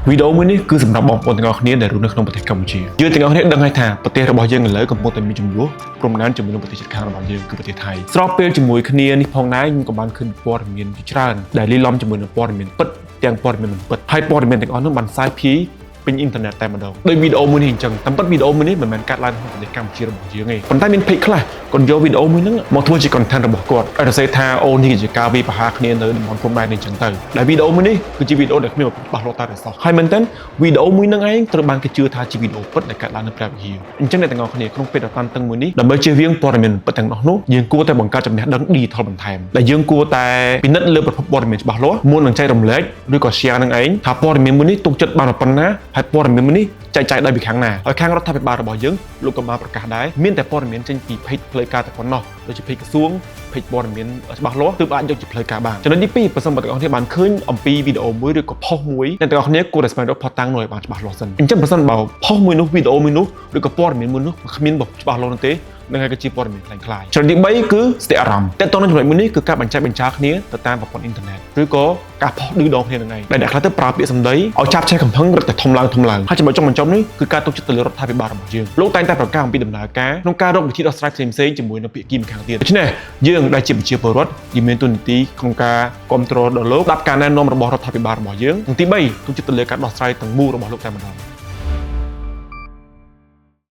វីដេអូមួយនេះគឺសម្រាប់បងប្អូនទាំងអស់គ្នាដែលរស់នៅក្នុងប្រទេសកម្ពុជាយើងទាំងអស់គ្នាដឹងហើយថាប្រទេសរបស់យើងឥឡូវកំពុងតែមានចំនួនព្រំដែនជាមួយនឹងប្រទេសជិតខាងរបស់យើងគឺប្រទេសថៃស្របពេលជាមួយគ្នានេះផងដែរខ្ញុំក៏បានឃើញព័ត៌មានជាច្រើនដែលលាយឡំជាមួយនឹងព័ត៌មានពិតទាំងព័ត៌មានមិនពិតហើយព័ត៌មានទាំងអស់នោះបានផ្សាយភាយពេញអ៊ីនធឺណិតតែម្ដងដោយវីដេអូមួយនេះអញ្ចឹងតាមពិតវីដេអូមួយនេះមិនមែនកាត់ឡើងក្នុងប្រទេសកម្ពុជារបស់យើងទេប៉ុន្តែមានពេកខ្លះគាត់យកវីដេអូមួយហ្នឹងមកធ្វើជា content របស់គាត់ឲ្យទៅសេថាអូនេះជាការវាយប្រហារគ្នានៅតំបន់ព្រំដែននេះអញ្ចឹងទៅដែលវីដេអូមួយនេះគឺជាវីដេអូដែលគ្មានច្បាស់លាស់តែសោះហើយមែនតើវីដេអូមួយហ្នឹងឯងត្រូវបានគេជឿថាជាវីដេអូពិតដែលកាត់ឡើងនៅព្រះវិហារអញ្ចឹងអ្នកទាំងអស់គ្នាក្នុងពេលដ៏តានតឹងមួយនេះដើម្បីជៀសវាងព័ត៌មានពិតទាំងនោះយើងគួរតែបង្កើតចំណេះដឹង digital បន្ថែមដែលយើងគួរតែពិនិត្យលើប្រភពព័ត៌មានច្បាស់លាស់មុននឹងចែករំលែកឬក៏ share នឹងឯងថាព័ត៌មានមួយនេះទុកចិត្តបានប៉ុណ្ណាហើយព័ត៌មានមួយនេះចែកចាយដោយពីខាងណាហើយខាងរដ្ឋាភិបាលរបស់យើងលោកក៏បានប្រកាសដែរមានតែព័ត៌មានចេញពី page ផ្លូវការតែប៉ុណ្ណោះដូចជា page ក្រសួង page ព័ត៌មានច្បាស់លាស់ទើបអាចយកជាផ្លូវការបានចំណុចទី2បើសិនបើទាំងអស់គ្នាបានឃើញអំពីវីដេអូមួយឬក៏ post មួយអ្នកទាំងអស់គ្នាគួរតែស្វែងរកផុសតាំងនោះឲ្យបានច្បាស់លាស់សិនអញ្ចឹងបើសិនបើ post មួយនោះវីដេអូមួយនោះឬក៏ព័ត៌មានមួយនោះគ្មានច្បាស់លាស់នោះទេនឹងហើយក៏ជាព័ត៌មានคล้ายៗចំណុចទី3គឺស្ទាក់អារម្មណ៍តែតទៅនឹងចំណុចមួយនេះគឺការបញ្ចាគ្នាទៅតាមប្រព័ន្ធអ៊ីនធឺណិតឬក៏ការផុសឌឺដងគ្នានឹងឯងដែលអ្នកខ្លះទៅប្រើពាក្យសម្ដីឲ្យចាប់ឆេះកំហឹងរត់តែធំឡើងហើយចំណុចចុងបញ្ចប់នេះគឺការទុកចិត្តទៅលើរដ្ឋាភិបាលរបស់យើងលោកតែងតែប្រកាសអំពីដំណើរការក្នុងការរកវិធីដោះស្រាយផ្សេងៗជាមួយនឹងភាគីម្ខាងទៀតដូច្នេះយើងដែលជាប្រជាពលរដ្ឋយើងមានទូនាទីក្នុងការគ្រប់គ្រងដល់លោកស្ដាប់ការណែនាំរបស់រដ្ឋាភិបាលរបស់យើងនិងទី3ទុកចិត្តទៅលើការដោះស្រាយទាំងមូលរបស់លោកតែម្ដង